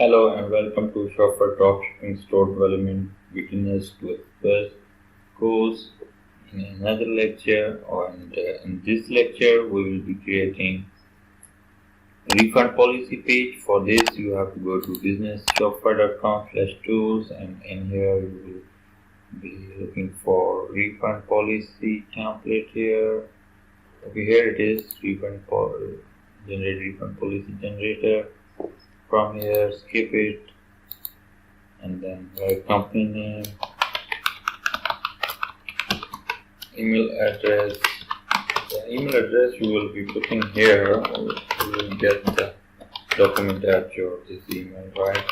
Hello and welcome to Shopify Dropshipping Store Development Beginners to Express course. In another lecture, in this lecture, we will be creating a refund policy page. For this, you have to go to business.shopify.com/tools, and in here you will be looking for refund policy template here. Okay, here it is, generate refund policy generator. From here, skip it and then write company name, email address. The email address you will be putting here, you will get the document at this email, right?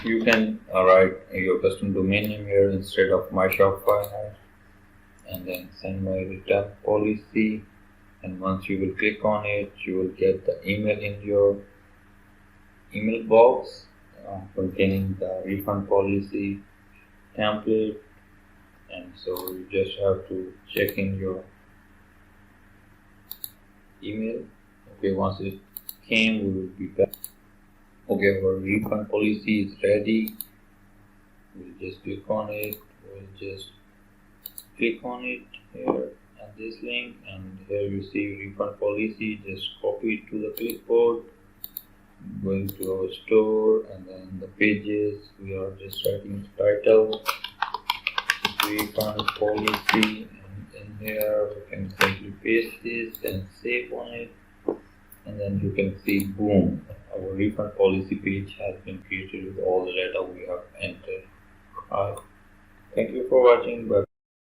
You can write your custom domain name here instead of my Shopify, and then send my return policy. And once you will click on it, you will get the email in your email box containing the refund policy template. And so you just have to check in your email. Okay, once it came, we will be back. Okay, our refund policy is ready. We'll just click on it. We'll just click on it here at this link, and here you see refund policy. Just copy it to the clipboard. Going to our store, and then the pages, we are just writing the title, refund policy, and in here we can simply paste this and save on it, and then you can see, boom, our refund policy page has been created with all the data we have entered. Thank you for watching. Bye.